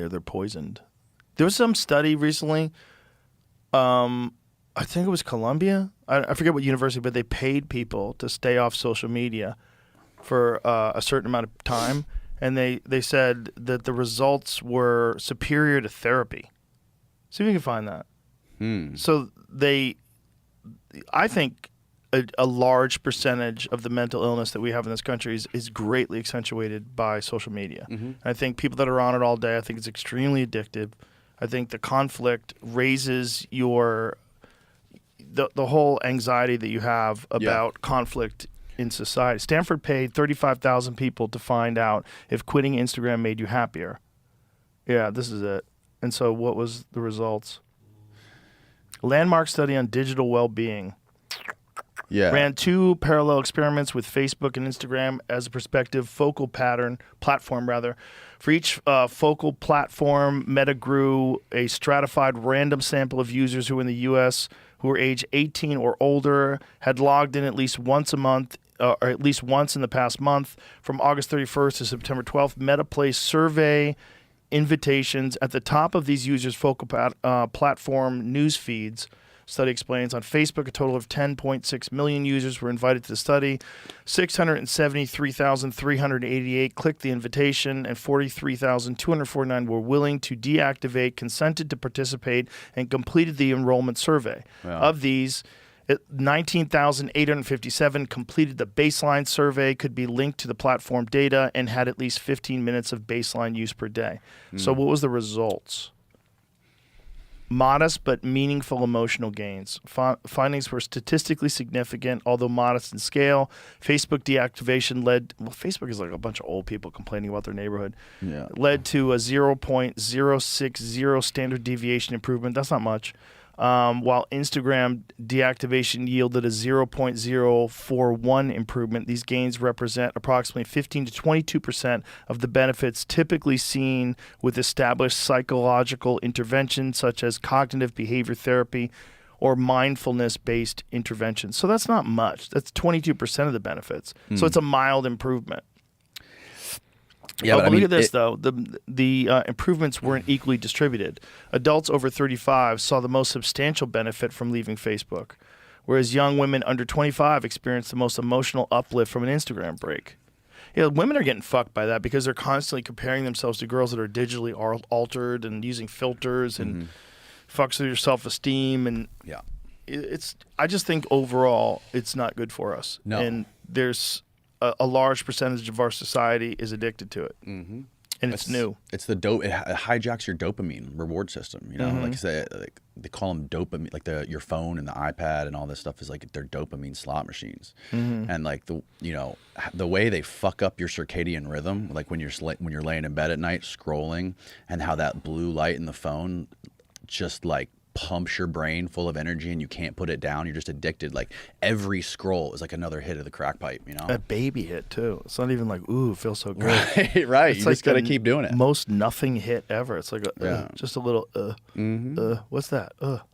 they're poisoned. There was some study recently. I think it was Columbia. I forget what university, but they paid people to stay off social media for a certain amount of time, and they said that the results were superior to therapy. See if you can find that. So I think a large percentage of the mental illness that we have in this country is greatly accentuated by social media. I think people that are on it all day, I think it's extremely addictive. I think the conflict raises the whole anxiety that you have about conflict in society. Stanford paid 35,000 people to find out if quitting Instagram made you happier. Yeah, this is it. And so what was the results? Landmark study on digital well-being. Yeah. Ran 2 parallel experiments with Facebook and Instagram as a prospective platform. For each focal platform, Meta grew a stratified random sample of users who in the U.S. who were age 18 or older, had logged in at least once a month, or at least once in the past month. From August 31st to September 12th, Meta placed survey invitations at the top of these users' focal platform news feeds. Study explains on Facebook, a total of 10.6 million users were invited to the study. 673,388 clicked the invitation, and 43,249 were willing to deactivate, consented to participate, and completed the enrollment survey. Wow. Of these, 19,857 completed the baseline survey, could be linked to the platform data, and had at least 15 minutes of baseline use per day. So what was the results? Modest but meaningful emotional gains. Findings were statistically significant, although modest in scale. Facebook deactivation Facebook is like a bunch of old people complaining about their neighborhood. Yeah. Led to a 0.060 standard deviation improvement. That's not much. While Instagram deactivation yielded a 0.041 improvement. These gains represent approximately 15 to 22% of the benefits typically seen with established psychological interventions such as cognitive behavior therapy or mindfulness-based interventions. So that's not much. That's 22% of the benefits. So it's a mild improvement. Yeah, but look at this, though. The improvements weren't equally distributed. Adults over 35 saw the most substantial benefit from leaving Facebook, whereas young women under 25 experienced the most emotional uplift from an Instagram break. Yeah, women are getting fucked by that because they're constantly comparing themselves to girls that are digitally altered and using filters and fucks with your self-esteem. And I just think overall it's not good for us. No. And there's a large percentage of our society is addicted to it, and it's new. It's it hijacks your dopamine reward system. You know, like I say, like they call them dopamine, like your phone and the iPad and all this stuff is like they're dopamine slot machines, and like the way they fuck up your circadian rhythm, like when you're laying in bed at night scrolling, and how that blue light in the phone just like pumps your brain full of energy and you can't put it down. You're just addicted. Like every scroll is like another hit of the crack pipe, you know? A baby hit too. It's not even like, ooh, it feels so good. Right. It's you like just got to keep doing it. Most nothing hit ever. It's like just a little, what's that?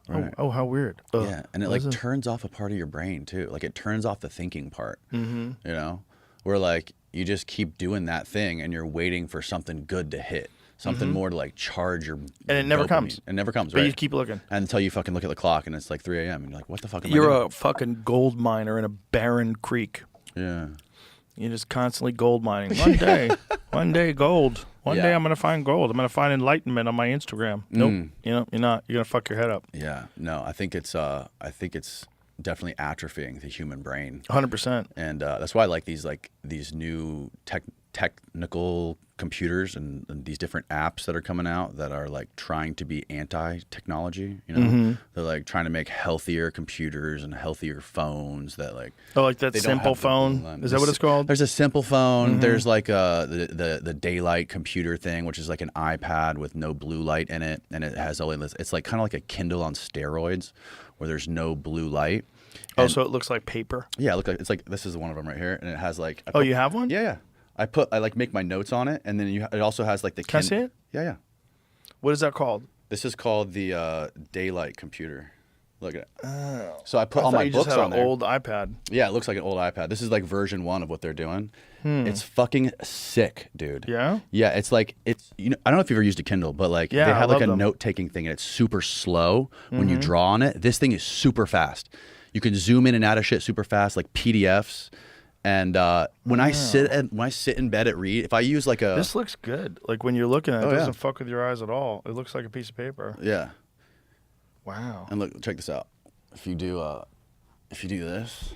Right. Oh, how weird. Yeah. And it like turns off a part of your brain too. Like it turns off the thinking part, you know, where like you just keep doing that thing and you're waiting for something good to hit. Something more to like charge your and it never comes. It never comes, but right? You keep looking. Until you fucking look at the clock and it's like 3 a.m. and you're like, what the fuck am I doing? You're a fucking gold miner in a barren creek. Yeah. You're just constantly gold mining. One day gold. One day I'm going to find gold. I'm going to find enlightenment on my Instagram. Nope. You know, you're not. You're going to fuck your head up. Yeah. No, I think it's definitely atrophying the human brain. 100%. And that's why I like these new technical computers and these different apps that are coming out that are like trying to be anti-technology, you know? They're like trying to make healthier computers and healthier phones that like that simple phone. Is that what it's called? There's a simple phone. There's like the daylight computer thing, which is like an iPad with no blue light in it, and it has only it's like kind of like a Kindle on steroids where there's no blue light. So it looks like paper. Yeah, it's like this is one of them right here, and it has like you have one? Yeah. I like make my notes on it, and then it also has like the. Can I see it? Yeah. What is that called? This is called the daylight computer. Look at it. Oh. So I put all my you books just had on an there. old iPad. Yeah, it looks like an old iPad. This is like version 1 of what they're doing. It's fucking sick, dude. Yeah? Yeah, it's like I don't know if you've ever used a Kindle, but like Yeah, they I have like love a them. note-taking thing and it's super slow when you draw on it. This thing is super fast. You can zoom in and out of shit super fast, like PDFs. And when I sit in bed at read, if I use like a This looks good. Like when you're looking at it, Oh, it yeah. doesn't fuck with your eyes at all. It looks like a piece of paper. yeah, Wow. and look, check this out. If you do this,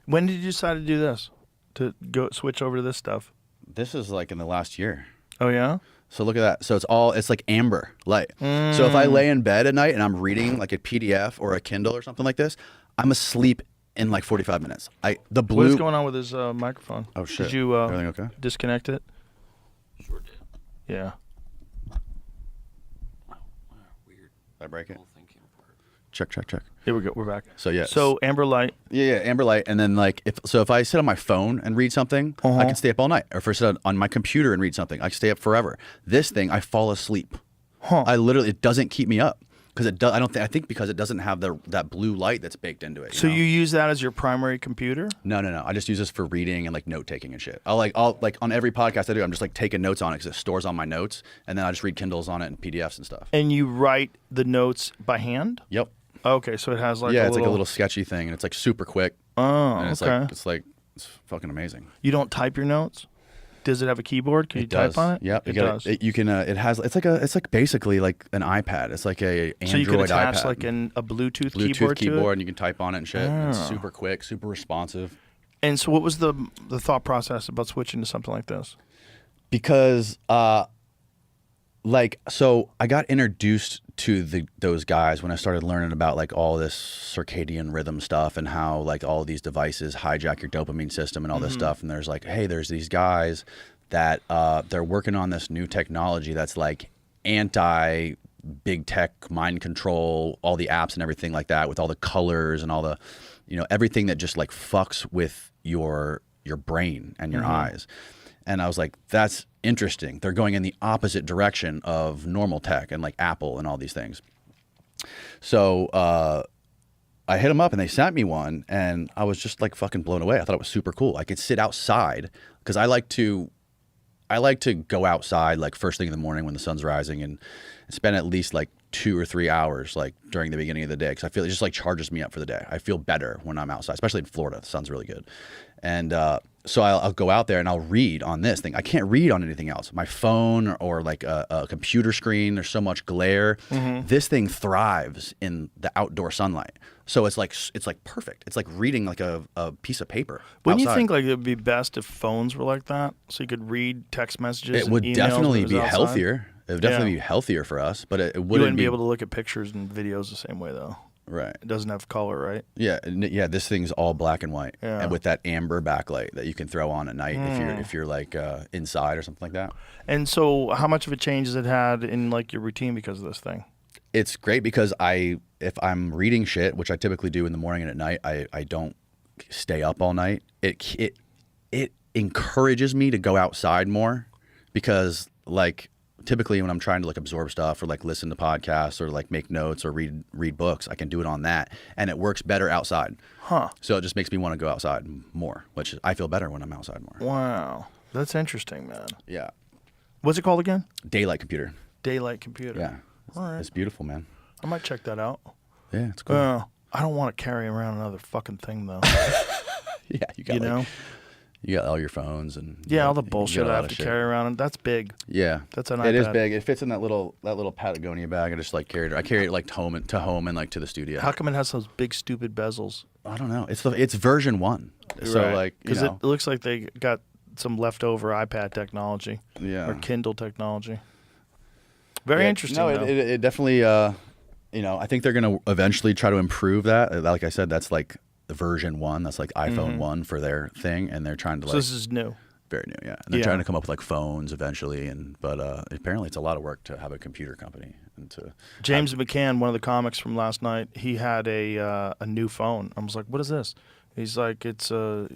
When did you decide to do this? To go switch over to this stuff? this is like in the last year. Oh yeah? So look at that. So it's like amber light. So if I lay in bed at night and I'm reading like a PDF or a Kindle or something like this, I'm asleep in like 45 minutes. The blue. What is going on with his microphone? Oh shit. Did you Everything okay? disconnect it? Sure did. Yeah. Weird. Did I break it? Whole thing came apart. Check. Here we go. We're back. So yeah. So amber light. Yeah, amber light, and then like if I sit on my phone and read something, I can stay up all night. Or if I sit on my computer and read something, I can stay up forever. This thing, I fall asleep. Huh. It doesn't keep me up because it does. I think because it doesn't have that blue light that's baked into it. So know? you use that as your primary computer? No. I just use this for reading and like note taking and shit. I'll like on every podcast I do, I'm just like taking notes on it because it stores on my notes, and then I just read Kindles on it and PDFs and stuff. And you write the notes by hand? Yep. Okay, so it has like It's like a little sketchy thing, and it's like super quick. Oh, And it's okay. it's fucking amazing. You don't type your notes? Does it have a keyboard? Can you type on it? Yep, it does. You can. It has. It's like basically like an iPad. It's like a Android so you can attach iPad. like a Bluetooth Bluetooth keyboard to it? and you can type on it and shit. It's Oh. super quick, super responsive. And so what was the thought process about switching to something like this? Because so I got introduced to those guys when I started learning about like all this circadian rhythm stuff and how like all these devices hijack your dopamine system and all this stuff. And there's like, hey, there's these guys that they're working on this new technology that's like anti big tech mind control, all the apps and everything like that with all the colors and all the, everything that just like fucks with your brain and your eyes. And I was like, that's interesting. They're going in the opposite direction of normal tech and like Apple and all these things. So I hit them up and they sent me one and I was just like fucking blown away. I thought it was super cool. I could sit outside because I like to go outside like first thing in the morning when the sun's rising and spend at least like 2 or 3 hours like during the beginning of the day because I feel it just like charges me up for the day. I feel better when I'm outside, especially in Florida. The sun's really good. And so I'll go out there and I'll read on this thing. I can't read on anything else. My phone or like a computer screen, there's so much glare. This thing thrives in the outdoor sunlight. So it's like perfect. It's like reading like a piece of paper. Wouldn't outside. you think like it would be best if phones were like that, so you could read text messages? It and would emails definitely when it be was outside? healthier. It would definitely be healthier for us, but it You wouldn't wouldn't be able to look at pictures and videos the same way though. Right. It doesn't have color, right? Yeah. This thing's all black and white, Yeah. and with that amber backlight that you can throw on at night if you're like inside or something like that. And so, how much of a change has it had in like your routine because of this thing? It's great because if I'm reading shit, which I typically do in the morning and at night, I don't stay up all night. It encourages me to go outside more because like typically when I'm trying to like absorb stuff or like listen to podcasts or like make notes or read books, I can do it on that and it works better outside. Huh. So it just makes me want to go outside more, which I feel better when I'm outside more. Wow. That's interesting, man. Yeah. What's it called again? Daylight computer. Daylight computer. Yeah. All right. It's beautiful, man. I might check that out. Yeah, it's cool. I don't want to carry around another fucking thing though. Yeah, you got you got all your phones and all the you bullshit got a I lot have of to shit. carry around, and that's big. Yeah, That's an It is iPad. big. It fits in that little Patagonia bag. I just like carried it. I carry it like home and like to the studio. How come it has those big stupid bezels? I don't know. It's version 1. So Right. like because it looks like they got some leftover iPad technology yeah or Kindle technology. Very interesting. No, though. it definitely. I think they're gonna eventually try to improve that. Like I said, that's like the version 1. That's like iPhone 1 for their thing, and they're trying to so like this is new. very new. Yeah, and they're trying to come up with like phones eventually, but apparently it's a lot of work to have a computer company and to. James McCann, one of the comics from last night, he had a new phone. I was like, "What is this?" He's like, "It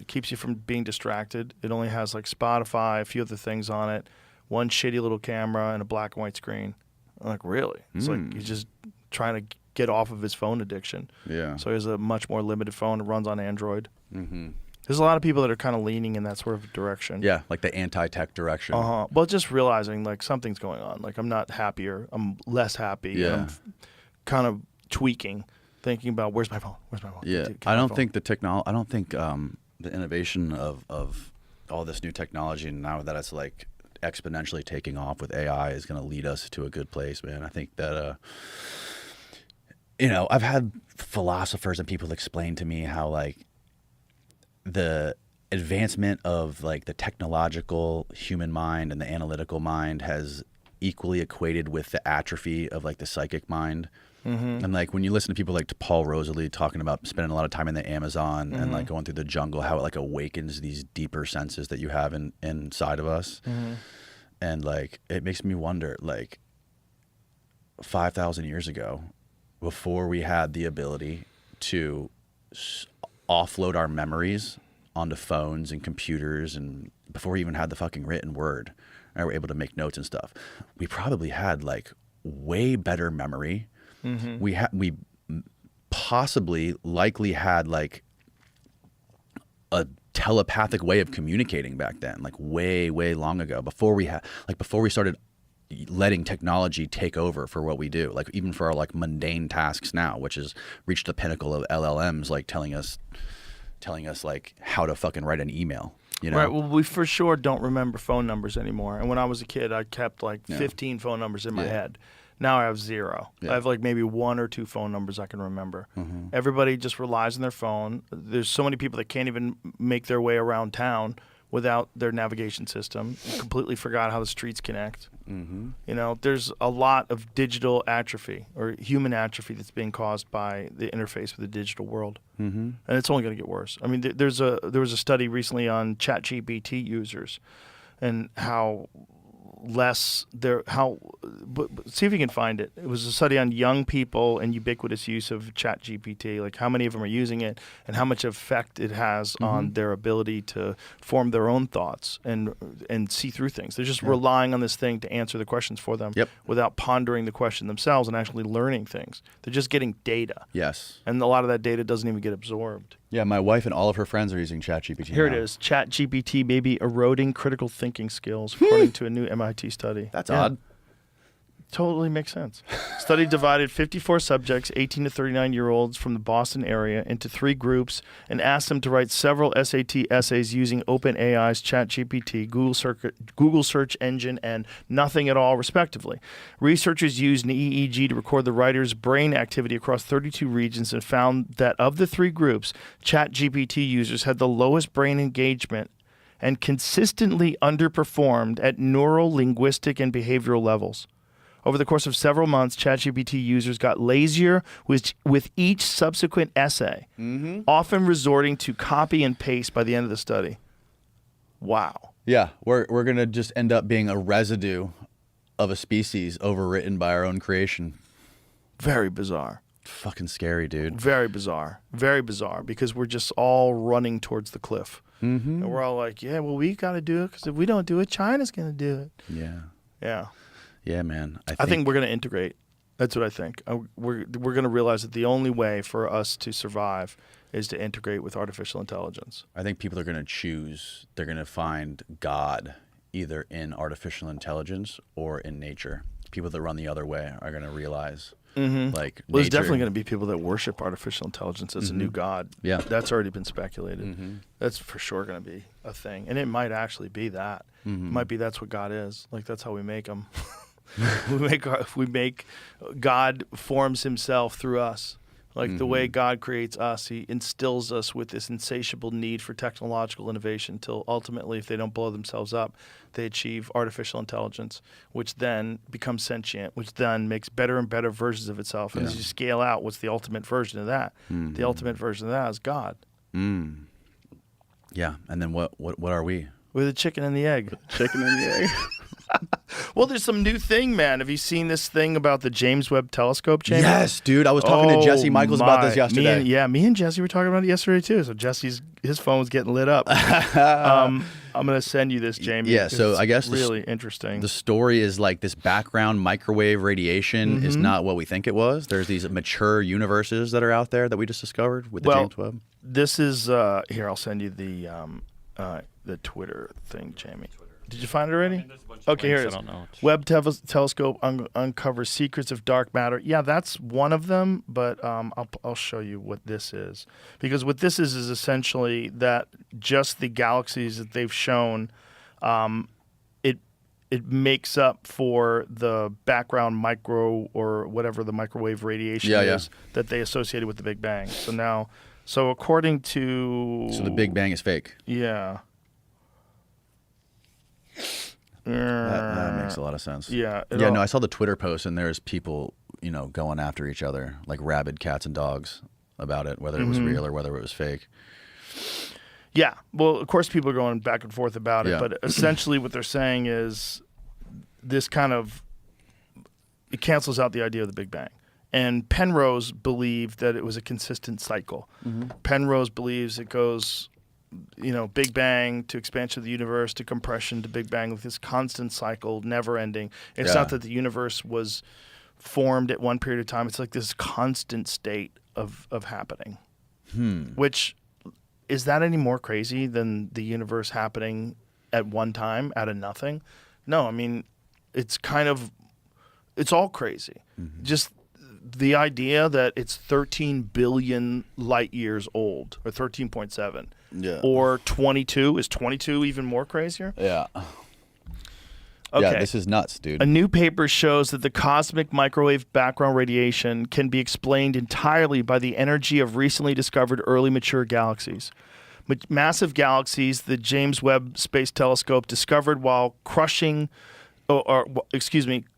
keeps you from being distracted. It only has like Spotify, a few other things on it, one shitty little camera, and a black and white screen." I'm like, "Really?" It's like he's just trying to get off of his phone addiction. Yeah. So he has a much more limited phone. It runs on Android. Mm-hmm. There's a lot of people that are kind of leaning in that sort of direction. Yeah, like the anti-tech direction. Well, just realizing like something's going on. Like I'm not happier. I'm less happy. Yeah. I'm kind of tweaking, thinking about where's my phone? Where's my phone? Yeah. I don't think the innovation of all this new technology, and now that it's like exponentially taking off with AI, is going to lead us to a good place, man. I think that I've had philosophers and people explain to me how like the advancement of like the technological human mind and the analytical mind has equally equated with the atrophy of like the psychic mind. And like when you listen to people like Paul Rosalie talking about spending a lot of time in the Amazon and like going through the jungle, how it like awakens these deeper senses that you have inside of us. And like it makes me wonder, like 5,000 years ago, before we had the ability to offload our memories onto phones and computers, and before we even had the fucking written word and were able to make notes and stuff, we probably had like way better memory. We possibly likely had like a telepathic way of communicating back then, like way long ago, before we started letting technology take over for what we do, like even for our like mundane tasks now, which has reached the pinnacle of LLMs like telling us like how to fucking write an email. You know? Right. Well, we for sure don't remember phone numbers anymore. And when I was a kid, I kept like 15 phone numbers in my head. Now I have 0. Yeah. I have like maybe 1 or 2 phone numbers I can remember. Everybody just relies on their phone. There's so many people that can't even make their way around town without their navigation system. Completely forgot how the streets connect. You know, there's a lot of digital atrophy or human atrophy that's being caused by the interface with the digital world. And it's only going to get worse. I mean, there was a study recently on ChatGPT users and how but see if you can find it. It was a study on young people and ubiquitous use of ChatGPT, like how many of them are using it and how much effect it has on their ability to form their own thoughts and see through things. They're just relying on this thing to answer the questions for them without pondering the question themselves and actually learning things. They're just getting data. Yes. And a lot of that data doesn't even get absorbed. Yeah, my wife and all of her friends are using ChatGPT. Here it is. ChatGPT may be eroding critical thinking skills, according to a new MIT study. That's odd. Totally makes sense. Study divided 54 subjects, 18 to 39-year-olds from the Boston area, into 3 groups and asked them to write several SAT essays using OpenAI's ChatGPT, Google search engine, and Nothing at All, respectively. Researchers used an EEG to record the writer's brain activity across 32 regions and found that of the 3 groups, ChatGPT users had the lowest brain engagement and consistently underperformed at neural, linguistic, and behavioral levels. Over the course of several months, ChatGPT users got lazier with each subsequent essay, often resorting to copy and paste by the end of the study. Wow. Yeah, we're going to just end up being a residue of a species overwritten by our own creation. Very bizarre. Fucking scary, dude. Very bizarre. Very bizarre, because we're just all running towards the cliff. And we're all like, yeah, well, we got to do it, because if we don't do it, China's going to do it. Yeah. Yeah. Yeah, man. I think we're going to integrate. That's what I think. We're going to realize that the only way for us to survive is to integrate with artificial intelligence. I think people are going to choose. They're going to find God either in artificial intelligence or in nature. People that run the other way are going to realize. Like, well, there's definitely going to be people that worship artificial intelligence as a new god. Yeah. That's already been speculated. That's for sure going to be a thing. And it might actually be that. It might be that's what God is. Like, that's how we make him. we make God forms himself through us. Like the way God creates us, he instills us with this insatiable need for technological innovation till ultimately, if they don't blow themselves up, they achieve artificial intelligence, which then becomes sentient, which then makes better and better versions of itself. And as you scale out, what's the ultimate version of that? The ultimate version of that is God. Yeah, and then what are we? We're the chicken and the egg. Chicken and the egg. Well, there's some new thing, man. Have you seen this thing about the James Webb Telescope chamber? Yes, dude. I was talking to Jesse Michaels about this yesterday. Me and Jesse were talking about it yesterday too. So his phone was getting lit up. I'm gonna send you this, Jamie. Yeah, so it's I guess really interesting. The story is like this background microwave radiation is not what we think it was. There's these mature universes that are out there that we just discovered with the James Webb. This is here. I'll send you the Twitter thing, Jamie. Did you find it already? Okay, here it is. Webb telescope uncovers secrets of dark matter. Yeah, that's one of them, but I'll show you what this is. Because what this is essentially that just the galaxies that they've shown, it makes up for the background micro or whatever the microwave radiation is that they associated with the Big Bang. So according to... So the Big Bang is fake. Yeah. That makes a lot of sense. Yeah. No, I saw the Twitter post, and there's people, going after each other, like rabid cats and dogs about it, whether it was real or whether it was fake. Yeah. Well, of course, people are going back and forth about it, but essentially what they're saying is this it cancels out the idea of the Big Bang. And Penrose believed that it was a consistent cycle. Penrose believes it goes... Big Bang to expansion of the universe to compression to Big Bang with this constant cycle, never ending. It's not that the universe was formed at one period of time. It's like this constant state of happening. Which, is that any more crazy than the universe happening at one time out of nothing? No, I mean, it's all crazy. Just the idea that it's 13 billion light years old, or 13.7. Yeah. Or 22. Is 22 even more crazier? Yeah. Okay. Yeah, this is nuts, dude. A new paper shows that the cosmic microwave background radiation can be explained entirely by the energy of recently discovered early mature galaxies. Massive galaxies, the James Webb Space Telescope discovered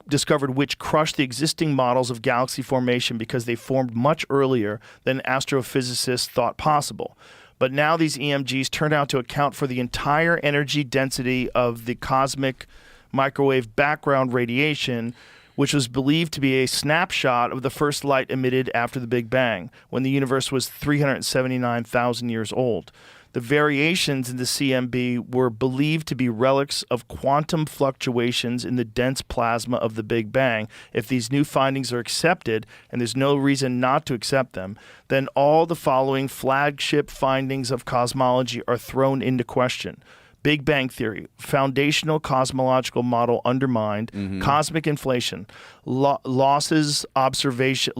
discovered which crushed the existing models of galaxy formation because they formed much earlier than astrophysicists thought possible. But now these EMGs turn out to account for the entire energy density of the cosmic microwave background radiation, which was believed to be a snapshot of the first light emitted after the Big Bang, when the universe was 379,000 years old. The variations in the CMB were believed to be relics of quantum fluctuations in the dense plasma of the Big Bang. If these new findings are accepted, and there's no reason not to accept them, then all the following flagship findings of cosmology are thrown into question. Big Bang Theory, foundational cosmological model undermined, cosmic inflation, loses observational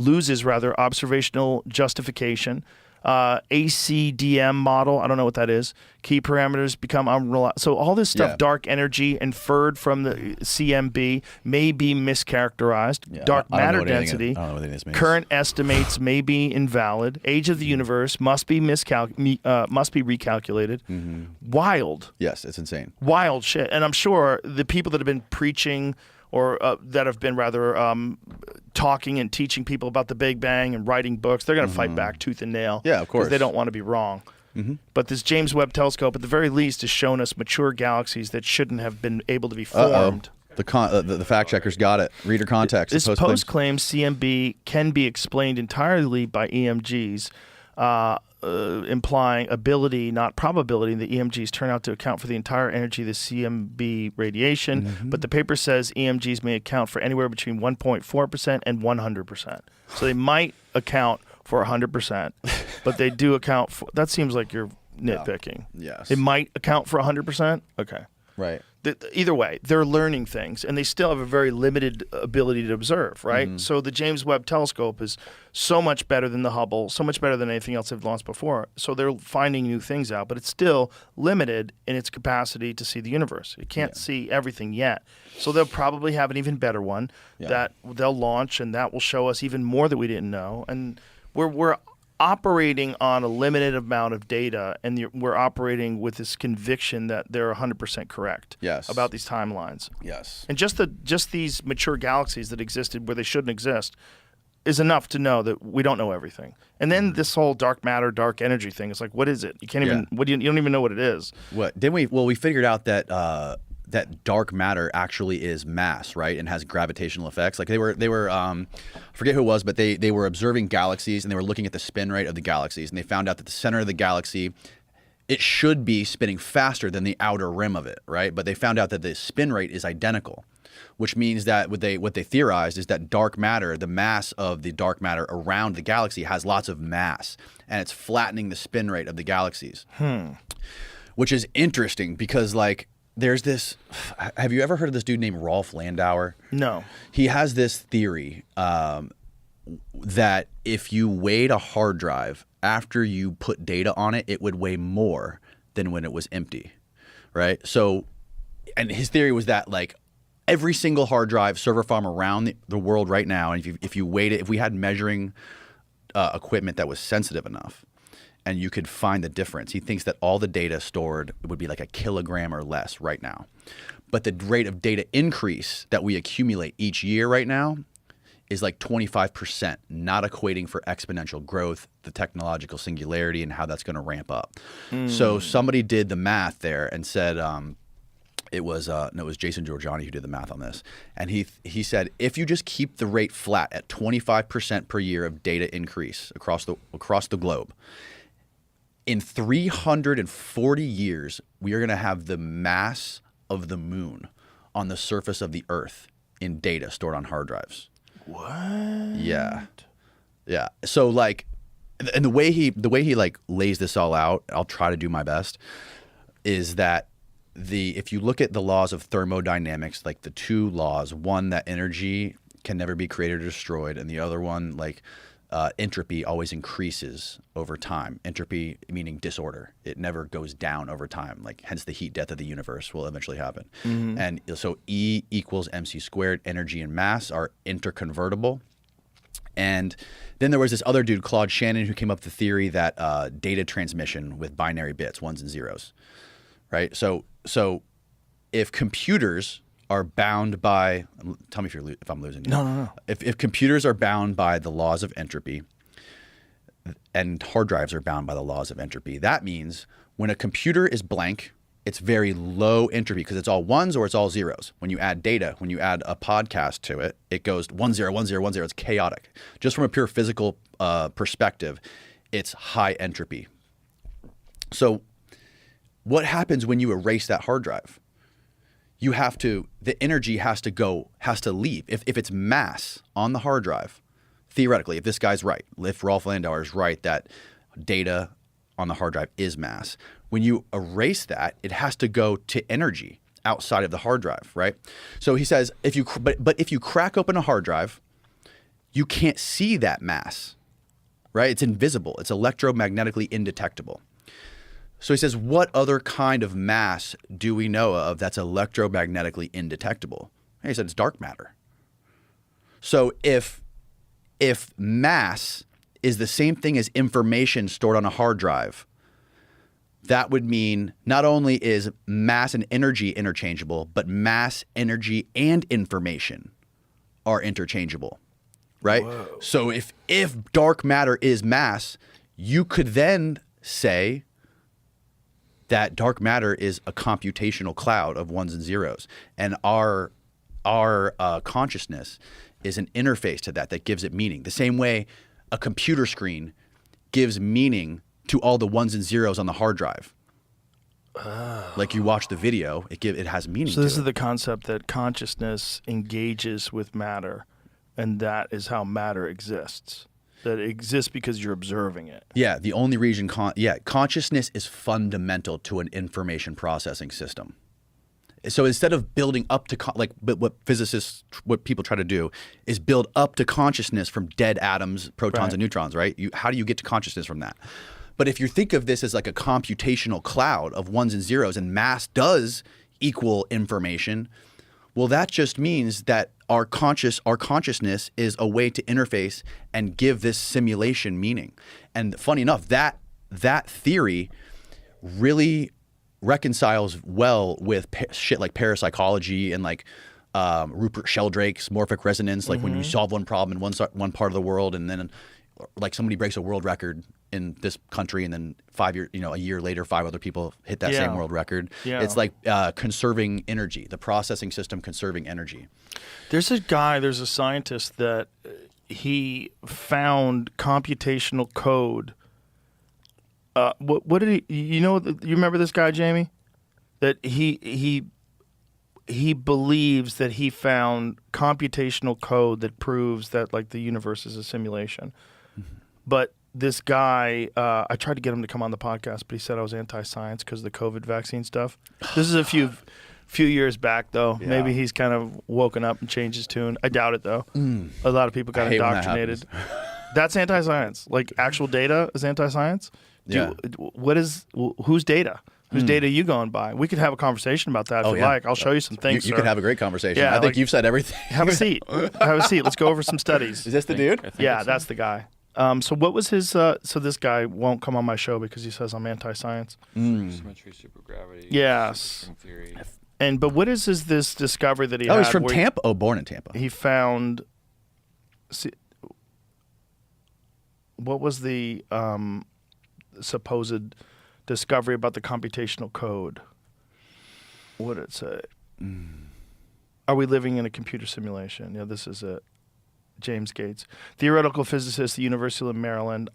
justification, ACDM model, I don't know what that is. Key parameters become unreliable. So all this stuff, dark energy inferred from the CMB may be mischaracterized. Dark matter density, current estimates may be invalid. Age of the universe must be recalculated. Wild. Yes, it's insane. Wild shit. And I'm sure the people that have been preaching or that have been rather talking and teaching people about the Big Bang and writing books, they're going to fight back tooth and nail. Yeah, of course. Because they don't want to be wrong. But this James Webb Telescope, at the very least, has shown us mature galaxies that shouldn't have been able to be formed. The fact checkers got it. Reader context. This post claims CMB can be explained entirely by EMGs, implying ability, not probability. The EMGs turn out to account for the entire energy of the CMB radiation, but the paper says EMGs may account for anywhere between 1.4% and 100%. So they might account for 100%, but they do account for... That seems like you're nitpicking. Yes. It might account for 100%? Okay. Right. Either way, they're learning things, and they still have a very limited ability to observe, right? So the James Webb Telescope is so much better than the Hubble, so much better than anything else they've launched before. So they're finding new things out, but it's still limited in its capacity to see the universe. It can't see everything yet. So they'll probably have an even better one that they'll launch, and that will show us even more that we didn't know. And we're operating on a limited amount of data, and we're operating with this conviction that they're 100% correct about these timelines. Yes. And just these mature galaxies that existed where they shouldn't exist is enough to know that we don't know everything. And then this whole dark matter, dark energy thing is like, what is it? You can't even. You don't even know what it is. What didn't we? Well, we figured out that that dark matter actually is mass, right, and has gravitational effects. Like they were I forget who it was, but they were observing galaxies, and they were looking at the spin rate of the galaxies, and they found out that the center of the galaxy it should be spinning faster than the outer rim of it, right? But they found out that the spin rate is identical, which means that what they theorized is that dark matter, the mass of the dark matter around the galaxy has lots of mass, and it's flattening the spin rate of the galaxies. Which is interesting because, like, there's this. Have you ever heard of this dude named Rolf Landauer? No. He has this theory that if you weighed a hard drive after you put data on it, it would weigh more than when it was empty, right? So, and his theory was that, like, every single hard drive server farm around the world right now, and if you weighed it, if we had measuring equipment that was sensitive enough, and you could find the difference, he thinks that all the data stored would be like a kilogram or less right now. But the rate of data increase that we accumulate each year right now is like 25%, not equating for exponential growth, the technological singularity, and how that's going to ramp up. So somebody did the math there and said, it was Jason Giorgiani who did the math on this, and he said if you just keep the rate flat at 25% per year of data increase across the globe, in 340 years we are going to have the mass of the moon on the surface of the Earth in data stored on hard drives. What? Yeah. So, like, and the way he like lays this all out, I'll try to do my best, is that if you look at the laws of thermodynamics, like the two laws, one that energy can never be created or destroyed, and the other one, like, entropy always increases over time. Entropy meaning disorder. It never goes down over time. Like, hence the heat death of the universe will eventually happen. And so E equals mc squared. Energy and mass are interconvertible. And then there was this other dude, Claude Shannon, who came up with the theory that data transmission with binary bits, ones and zeros, right? So if computers are bound by, tell me if I'm losing you. No. If computers are bound by the laws of entropy, and hard drives are bound by the laws of entropy, that means when a computer is blank, it's very low entropy because it's all ones or it's all zeros. When you add data, when you add a podcast to it, it goes 1 0 1 0 1 0. It's chaotic. Just from a pure physical perspective, it's high entropy. So what happens when you erase that hard drive? The energy has to leave. If it's mass on the hard drive, theoretically, if this guy's right, if Rolf Landauer is right that data on the hard drive is mass, when you erase that, it has to go to energy outside of the hard drive, right? So he says, if you crack open a hard drive, you can't see that mass, right? It's invisible. It's electromagnetically indetectable. So he says, what other kind of mass do we know of that's electromagnetically indetectable? And he said, it's dark matter. So if mass is the same thing as information stored on a hard drive, that would mean not only is mass and energy interchangeable, but mass, energy, and information are interchangeable, right? Whoa. So if dark matter is mass, you could then say that dark matter is a computational cloud of ones and zeros, and our consciousness is an interface to that gives it meaning. The same way a computer screen gives meaning to all the ones and zeros on the hard drive. Like, you watch the video, it has meaning. So this is the concept that consciousness engages with matter, and that is how matter exists. That it exists because you're observing it. Yeah, the only reason consciousness is fundamental to an information processing system. So instead of building up to what people try to do is build up to consciousness from dead atoms, protons, and neutrons, right? How do you get to consciousness from that? But if you think of this as like a computational cloud of ones and zeros, and mass does equal information, well, that just means that our consciousness is a way to interface and give this simulation meaning. And funny enough, that theory really reconciles well with shit like parapsychology and like Rupert Sheldrake's morphic resonance. Like, when you solve one problem in one part of the world, and then like somebody breaks a world record in this country, and then a year later, 5 other people hit that same world record. Yeah. It's like conserving energy, the processing system conserving energy. There's a scientist that he found computational code What did he? You know, you remember this guy, Jamie? That he believes that he found computational code that proves that like the universe is a simulation. But this guy, I tried to get him to come on the podcast, but he said I was anti-science because of the COVID vaccine stuff. This is a few years back, though. Yeah. Maybe he's kind of woken up and changed his tune. I doubt it, though. A lot of people got indoctrinated. That's anti-science. Like actual data is anti-science. Yeah. Whose data? Whose data are you going by? We could have a conversation about that if you like. I'll show you some things. You could have a great conversation. Yeah, I think you've said everything. Have a seat. Have a seat. Let's go over some studies. Is this the dude? Yeah, that's the guy. So what was his? So this guy won't come on my show because he says I'm anti-science. Symmetry, supergravity. Yes. String theory. But what is this discovery that he had? Oh, he's from Tampa. Oh, born in Tampa. He found. See, what was the supposed discovery about the computational code? What did it say? Are we living in a computer simulation? Yeah, this is it. James Gates, theoretical physicist at the University of Maryland.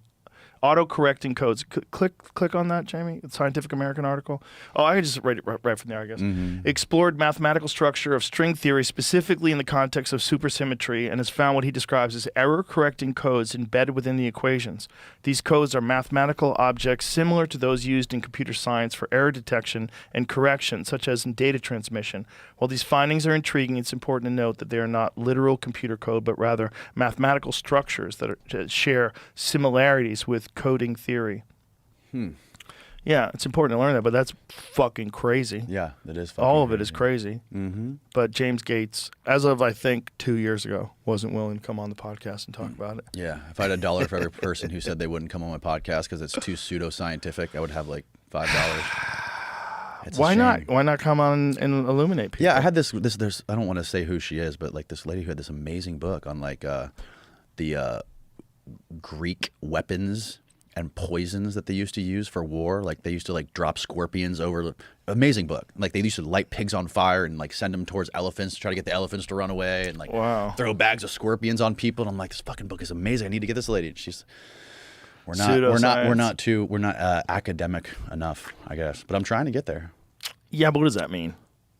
Auto-correcting codes. Click on that, Jamie. The Scientific American article. Oh, I can just write it right from there, I guess. Explored mathematical structure of string theory, specifically in the context of supersymmetry, and has found what he describes as error-correcting codes embedded within the equations. These codes are mathematical objects similar to those used in computer science for error detection and correction, such as in data transmission. While these findings are intriguing, it's important to note that they are not literal computer code, but rather mathematical structures that share similarities with coding theory. Yeah, it's important to learn that, but that's fucking crazy. Yeah, that is fucking All of crazy. it is crazy. But James Gates, as of I think 2 years ago, wasn't willing to come on the podcast and talk about it. Yeah, if I had $1 for every person who said they wouldn't come on my podcast because it's too pseudoscientific, I would have like $5. It's a Why not? shame. Why not come on and illuminate people? Yeah, I had this. There's. I don't want to say who she is, but like this lady who had this amazing book on like the Greek weapons and poisons that they used to use for war. Like they used to like drop scorpions over. Amazing book. Like they used to light pigs on fire and like send them towards elephants to try to get the elephants to run away and like throw bags of scorpions on people. And I'm like, this fucking book is amazing. I need to get this lady. And she's. We're not academic enough, I guess. But I'm trying to get there. Yeah, but what does that mean?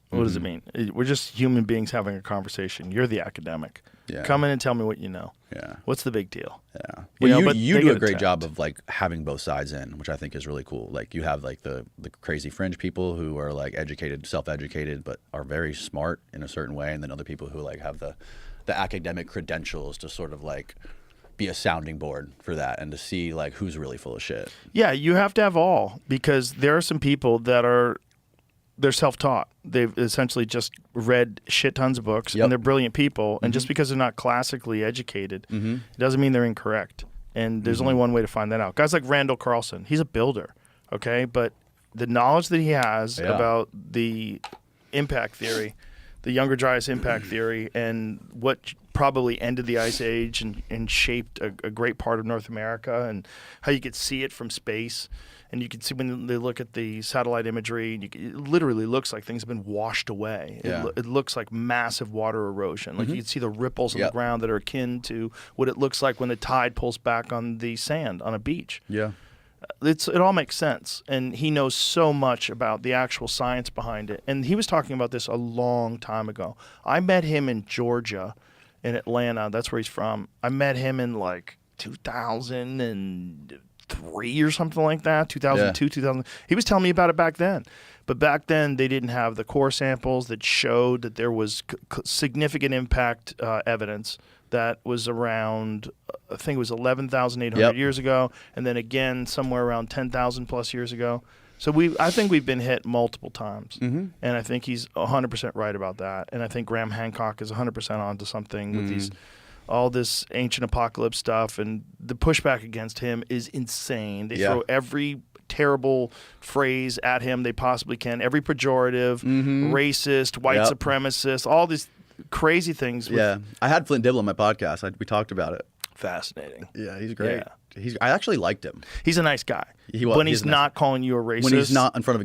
What does it mean? We're just human beings having a conversation. You're the academic. Yeah. Come in and tell me what you know. Yeah. What's the big deal? Yeah. You know, Well, but you they do get a great attacked. job of like having both sides in, which I think is really cool. Like you have like the crazy fringe people who are like educated, self-educated, but are very smart in a certain way, and then other people who like have the academic credentials to sort of like be a sounding board for that and to see like who's really full of shit. Yeah, you have to have all, because there are some people that they're self-taught. They've essentially just read shit tons of books, and they're brilliant people. And just because they're not classically educated, it doesn't mean they're incorrect. And there's only one way to find that out. Guys like Randall Carlson, he's a builder, okay? But the knowledge that he has about the impact theory, the Younger Dryas impact theory, and what probably ended the Ice Age and shaped a great part of North America, and how you could see it from space. And you can see when they look at the satellite imagery, and it literally looks like things have been washed away. Yeah. It looks like massive water erosion. Like you can see the ripples on the ground that are akin to what it looks like when the tide pulls back on the sand on a beach. Yeah. It all makes sense. And he knows so much about the actual science behind it. And he was talking about this a long time ago. I met him in Georgia, in Atlanta. That's where he's from. I met him in like 2003 or something like that, 2002, 2000. He was telling me about it back then. But back then, they didn't have the core samples that showed that there was significant impact evidence that was around, I think it was 11,800 years ago, and then again somewhere around 10,000 plus years ago. So I think we've been hit multiple times, and I think he's 100% right about that. And I think Graham Hancock is 100% onto something with all this ancient apocalypse stuff, and the pushback against him is insane. They throw every terrible phrase at him they possibly can, every pejorative, racist, white supremacist, all these crazy things. I had Flint Dibble on my podcast. We talked about it. Fascinating. Yeah, he's great. Yeah. I actually liked him. He's a nice guy. He was. When he's not calling you a racist. When he's not in front of